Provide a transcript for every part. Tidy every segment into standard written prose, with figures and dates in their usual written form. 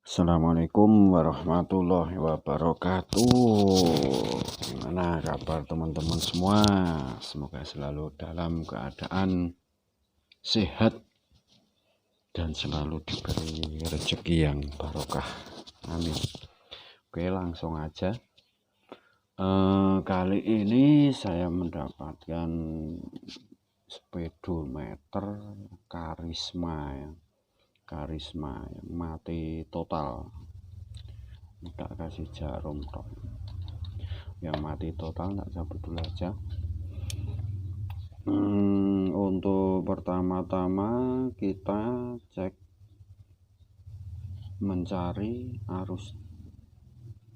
Assalamualaikum warahmatullahi wabarakatuh. Gimana kabar teman-teman semua? Semoga selalu dalam keadaan sehat dan selalu diberi rezeki yang barokah. Amin. Oke, langsung aja. Kali ini saya mendapatkan speedometer karisma yang mati total, tidak kasih jarum toh. Yang mati total tak cabut dulu aja. Untuk pertama-tama kita cek mencari arus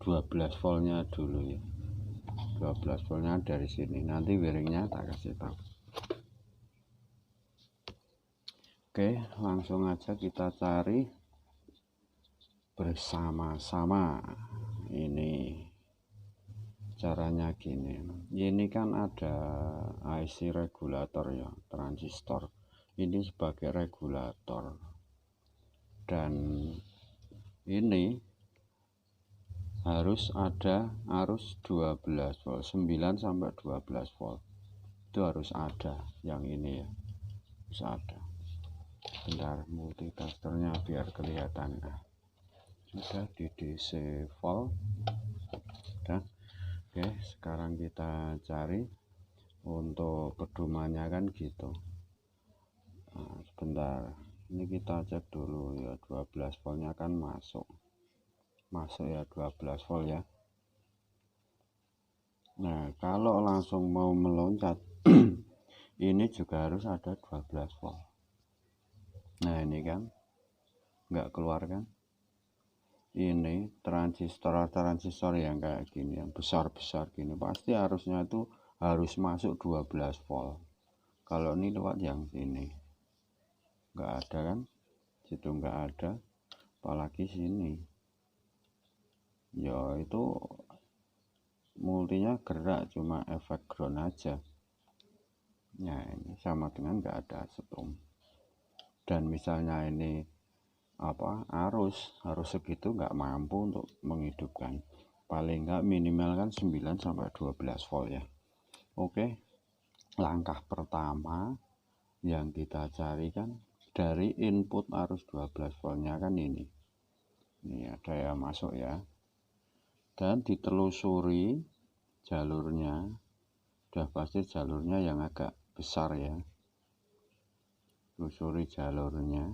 12 voltnya dulu ya. 12 voltnya dari sini, nanti wiringnya tak kasih tahu. Oke, langsung aja kita cari bersama-sama. Ini caranya gini. Ini kan ada IC regulator ya, transistor. Ini sebagai regulator. Dan ini harus ada arus 12 volt, 9 sampai 12 volt. Itu harus ada yang ini ya. Harus ada. Bentar, multitasternya biar kelihatan. Sudah di DC volt. Sudah. Oke, sekarang kita cari untuk pedomannya kan gitu. Nah, sebentar, ini kita cek dulu ya, 12 voltnya kan masuk ya, 12 volt ya. Nah, kalau langsung mau meloncat ini juga harus ada 12 volt. Nah, ini kan nggak keluar kan. Ini transistor yang kayak gini, yang besar-besar gini, pasti harusnya itu harus masuk 12 volt. Kalau ini lewat yang sini nggak ada kan, situ nggak ada, apalagi sini ya, itu multinya gerak, cuma efek ground aja. Nah, ini sama dengan nggak ada strom. Dan misalnya ini arus segitu nggak mampu untuk menghidupkan, paling nggak minimal kan 9 sampai 12 volt ya. Oke, langkah pertama yang kita cari kan dari input arus 12 voltnya kan ini ada yang masuk ya, dan ditelusuri jalurnya. Udah pasti jalurnya yang agak besar ya, telusuri jalurnya.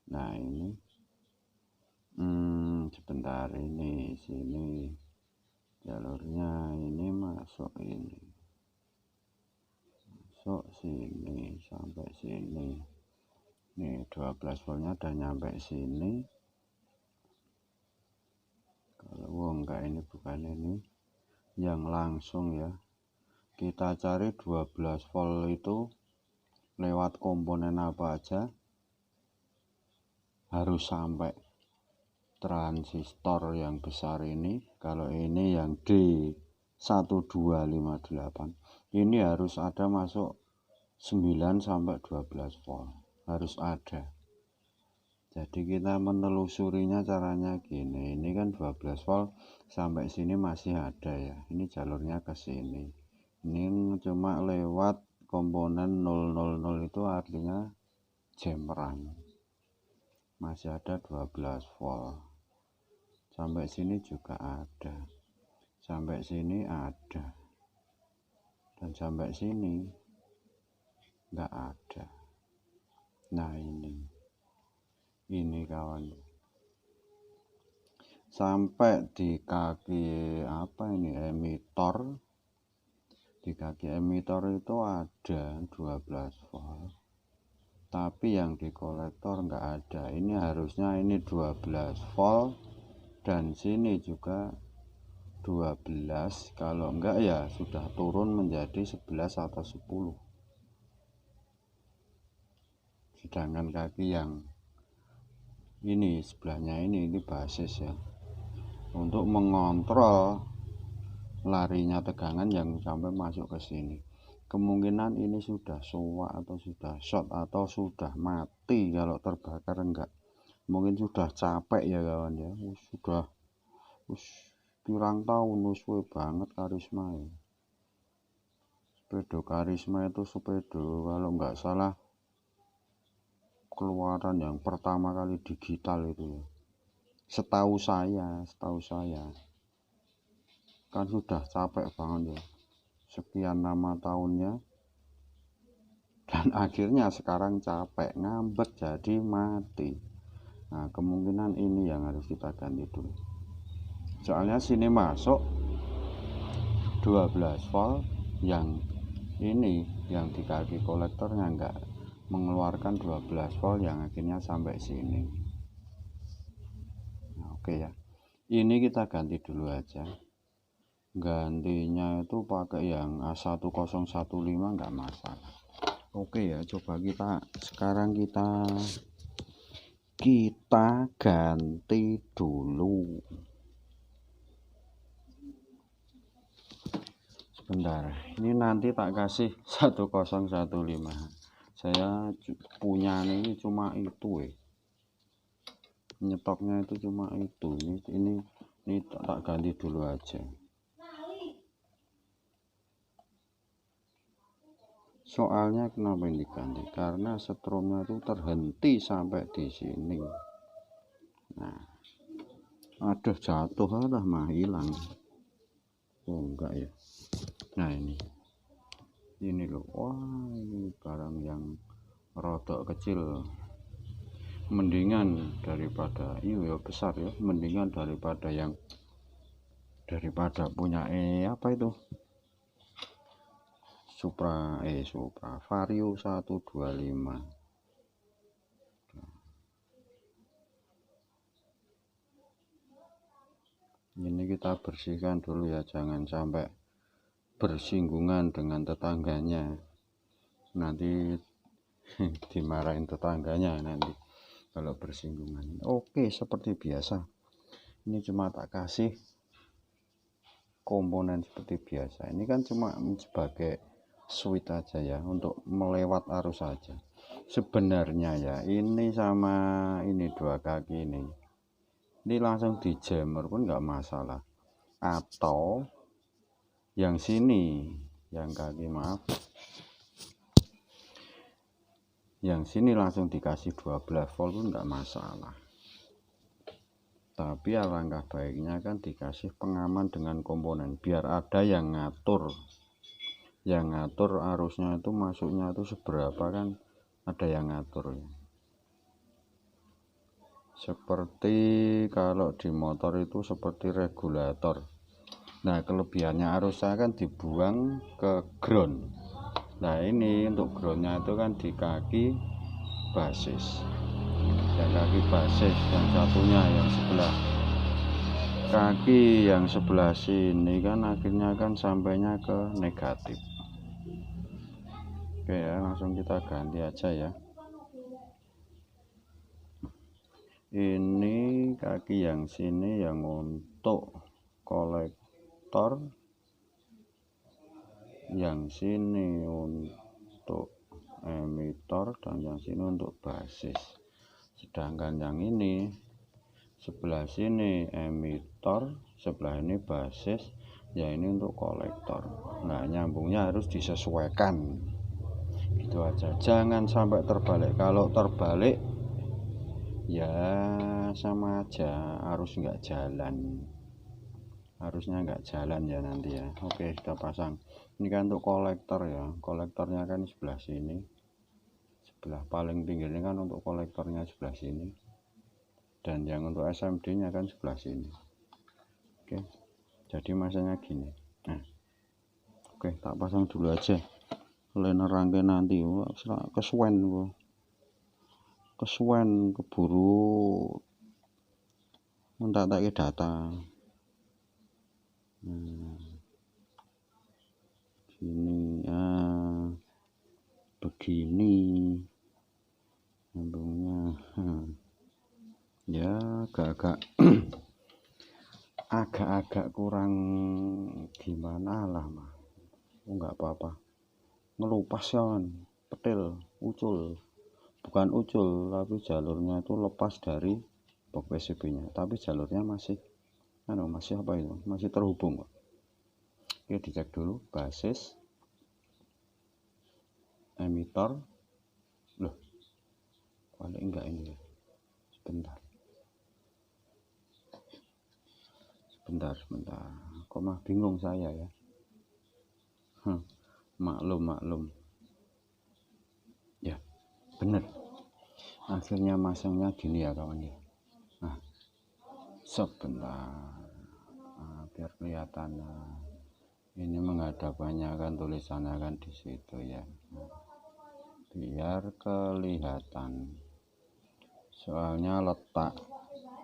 Nah, ini sebentar, ini sini jalurnya, ini masuk sini sampai sini. Nih 12 voltnya udah nyampe sini. Kalau enggak, ini bukan ini yang langsung ya. Kita cari 12 volt itu lewat komponen apa aja, harus sampai transistor yang besar ini. Kalau ini yang D1258 ini harus ada masuk 9 sampai 12 volt, harus ada. Jadi kita menelusurinya caranya gini. Ini kan 12 volt sampai sini masih ada ya, ini jalurnya ke sini. Ini cuma lewat komponen 000, itu artinya jemperan, masih ada 12 volt. Sampai sini juga ada, sampai sini ada, dan sampai sini nggak ada. Nah, ini kawan, sampai di kaki emitor. Di kaki emitor itu ada 12 volt, tapi yang di kolektor nggak ada. Ini harusnya ini 12 volt dan sini juga 12. Kalau enggak ya sudah turun menjadi 11 atau 10. Sedangkan kaki yang ini sebelahnya ini basis ya, untuk mengontrol larinya tegangan yang sampai masuk ke sini. Kemungkinan ini sudah soak atau sudah short atau sudah mati. Kalau terbakar enggak, mungkin sudah capek ya kawan ya, sudah pirang tahun suwe banget Karisma ya. Sepeda Karisma itu sepeda kalau nggak salah keluaran yang pertama kali digital itu ya. Setahu saya kan sudah capek banget ya, sekian lama tahunnya, dan akhirnya sekarang capek ngambek jadi mati. Nah kemungkinan ini yang harus kita ganti dulu, soalnya sini masuk 12 volt, yang ini yang di kaki kolektornya enggak mengeluarkan 12 volt, yang akhirnya sampai sini. Nah, oke ya, ini kita ganti dulu aja, gantinya itu pakai yang A1015 enggak masalah. Oke ya, coba sekarang kita ganti dulu. Sebentar, ini nanti tak kasih 1015. Saya punya ini cuma itu nyetoknya itu cuma itu. Ini tak ganti dulu aja. Soalnya kenapa ini diganti? Karena setrumnya itu terhenti sampai di sini. Nah, aduh jatuh lah, mah hilang. Oh enggak ya. Nah ini loh, wah ini barang yang rodok kecil, mendingan daripada iya besar ya, mendingan daripada punya apa itu Supra Vario 125. Ini kita bersihkan dulu ya, jangan sampai bersinggungan dengan tetangganya, nanti dimarahin tetangganya nanti kalau bersinggungan. Oke, seperti biasa ini cuma tak kasih komponen seperti biasa. Ini kan cuma sebagai switch aja ya, untuk melewat arus saja. Sebenarnya ya ini sama ini dua kaki ini langsung di jammer pun nggak masalah, atau yang sini, yang kaki yang sini langsung dikasih 12 volt pun nggak masalah. Tapi alangkah baiknya kan dikasih pengaman dengan komponen, biar ada yang ngatur arusnya itu masuknya itu seberapa, kan ada yang ngatur ya. Seperti kalau di motor itu seperti regulator. Nah kelebihannya arusnya kan dibuang ke ground. Nah ini untuk groundnya itu kan di kaki basis, yang kaki basis, yang satunya yang sebelah kaki yang sebelah sini kan akhirnya kan sampainya ke negatif. Oke ya, langsung kita ganti aja ya. Ini kaki yang sini yang untuk kolektor, yang sini untuk emitor, dan yang sini untuk basis. Sedangkan yang ini sebelah sini emitor, sebelah ini basis, ya ini untuk kolektor. Nah nyambungnya harus disesuaikan gitu aja, jangan sampai terbalik. Kalau terbalik ya sama aja, harusnya nggak jalan ya nanti ya. Oke, kita pasang. Ini kan untuk kolektor ya, kolektornya kan sebelah sini, sebelah paling pinggirnya kan untuk kolektornya sebelah sini, dan yang untuk SMD nya kan sebelah sini. Oke, jadi masanya gini. Nah oke, tak pasang dulu aja, liner rangke nanti kesuwen keburu mentak data. Sini begini nyambungnya ya, agak kurang gimana lah mah. Enggak apa-apa, ngelupas kan, petil ucul bukan ucul, tapi jalurnya itu lepas dari box PCB-nya, tapi jalurnya masih apa itu, masih terhubung. Oke, dicek dulu basis, emitor. Loh, balik enggak ini ya, sebentar, kok mah bingung saya ya. Maklum ya, bener, akhirnya masangnya gini ya kawan ya. Nah, sebentar, biar kelihatan. Ini menghadapannya kan, tulisannya kan di situ ya. Biar kelihatan. Soalnya letak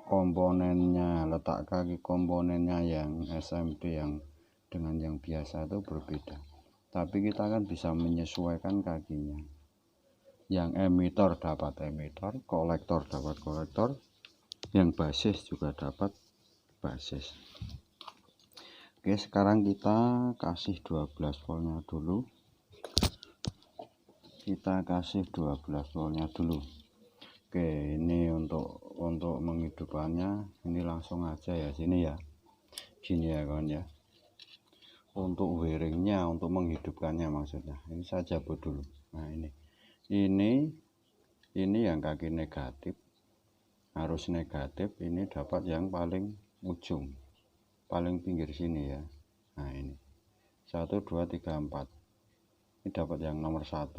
komponennya, letak kaki komponennya yang SMP yang dengan yang biasa itu berbeda. Tapi kita kan bisa menyesuaikan kakinya. Yang emitor dapat emitor, kolektor dapat kolektor, yang basis juga dapat basis. Oke, sekarang kita kasih 12 voltnya dulu. Oke, ini untuk menghidupkannya, ini langsung aja ya sini ya. Gini ya kawan ya. Untuk wiringnya, untuk menghidupkannya maksudnya, ini saya cabut dulu. Nah, ini yang kaki negatif, harus negatif. Ini dapat yang paling ujung, paling pinggir sini ya. Nah, ini 1 2 3 4, ini dapat yang nomor 1.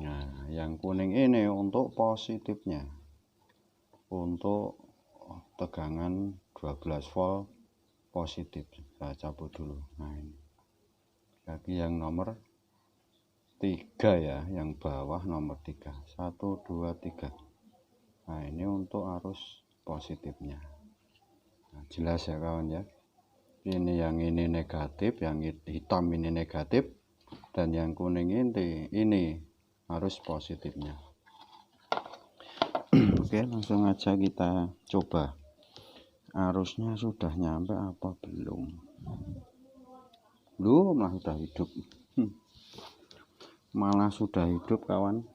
Nah, yang kuning ini untuk positifnya, untuk tegangan 12 volt positif. Saya cabut dulu. Nah, ini kaki yang nomor 3 ya, yang bawah nomor 3, 1 2 3. Nah, ini untuk arus positifnya. Nah, jelas ya kawan ya. Ini yang ini negatif, yang hitam ini negatif, dan yang kuning ini arus positifnya. Oke, langsung aja kita coba. Arusnya sudah nyampe apa belum? Malah sudah hidup. Malah sudah hidup kawan.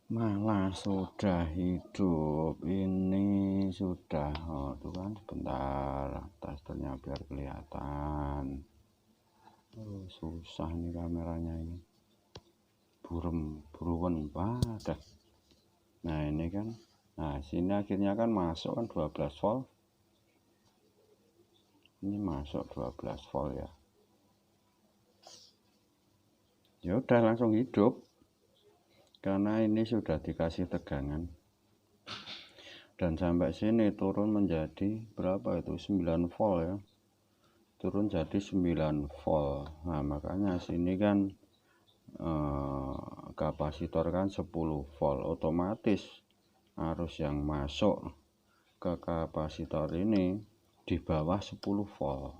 Malah sudah hidup. Ini sudah, tuh kan, sebentar, testernya biar kelihatan. Susah nih kameranya ini. Buruan pada. Nah, ini kan. Nah, sini akhirnya kan masuk kan 12 volt. Ini masuk 12 volt ya. Ya udah langsung hidup. Karena ini sudah dikasih tegangan. Dan sampai sini turun menjadi berapa itu? 9 volt ya. Turun jadi 9 volt. Nah, makanya sini kan kapasitor kan 10 volt, otomatis arus yang masuk ke kapasitor ini di bawah 10 volt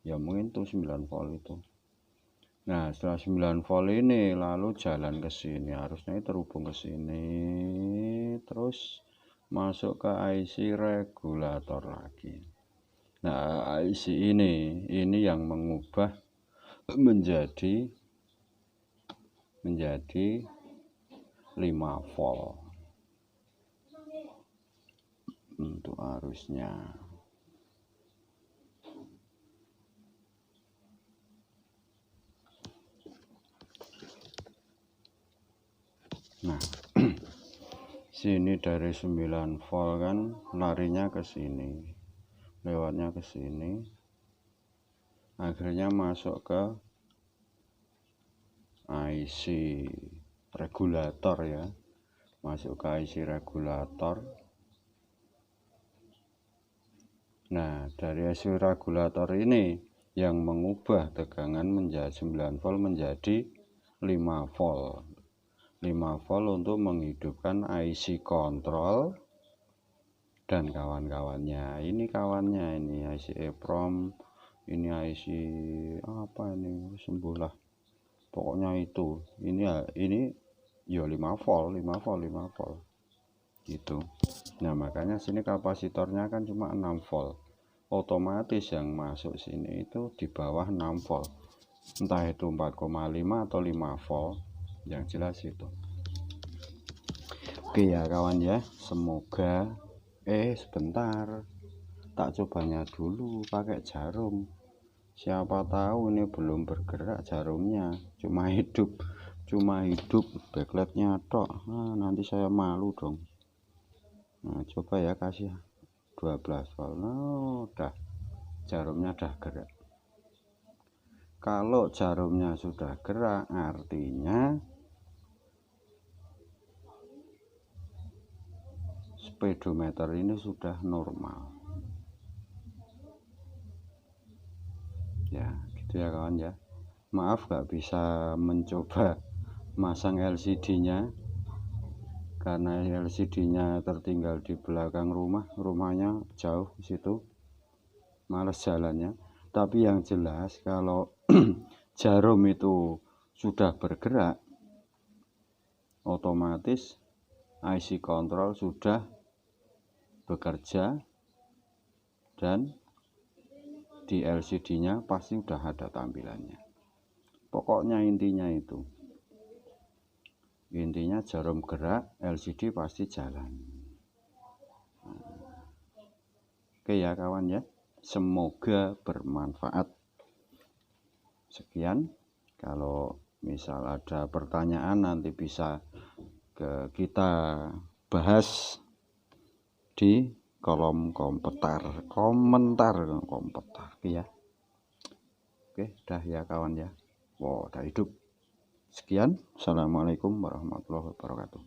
ya, mungkin tuh 9 volt itu. Nah, setelah 9 volt ini lalu jalan ke sini, harusnya terhubung ke sini, terus masuk ke IC regulator lagi. Nah, IC ini yang mengubah menjadi 5 volt untuk arusnya. Nah, sini dari 9 volt kan larinya ke sini, lewatnya ke sini, akhirnya masuk ke IC regulator ya, masuk ke IC regulator. Nah, dari IC regulator ini yang mengubah tegangan menjadi 9 volt menjadi 5 volt. 5 volt untuk menghidupkan IC kontrol dan kawan-kawannya. Ini kawannya, ini IC EEPROM, ini IC apa ini, sembuhlah. Pokoknya itu. Ini ya 5 volt. Gitu. Nah, makanya sini kapasitornya kan cuma 6 volt. Otomatis yang masuk sini itu di bawah 6 volt. entah itu 4,5 atau 5 volt, yang jelas itu. Oke ya kawan ya, semoga sebentar, tak cobanya dulu pakai jarum. Siapa tahu ini belum bergerak jarumnya, cuma hidup backlightnya tok. Nah, nanti saya malu dong. Nah, coba ya kasih 12 volt. Nah, udah jarumnya udah gerak. Kalau jarumnya sudah gerak artinya speedometer ini sudah normal. Ya gitu ya kawan ya, maaf gak bisa mencoba masang LCD nya karena LCD nya tertinggal di belakang rumahnya jauh situ, males jalannya. Tapi yang jelas kalau jarum itu sudah bergerak, otomatis IC control sudah bekerja dan di LCD nya pasti udah ada tampilannya. Pokoknya intinya jarum gerak, LCD pasti jalan. Oke ya kawan ya, semoga bermanfaat. Sekian, kalau misal ada pertanyaan nanti bisa kita bahas di kolom komentar ya. Oke dah ya kawan ya, udah hidup. Sekian, assalamualaikum warahmatullahi wabarakatuh.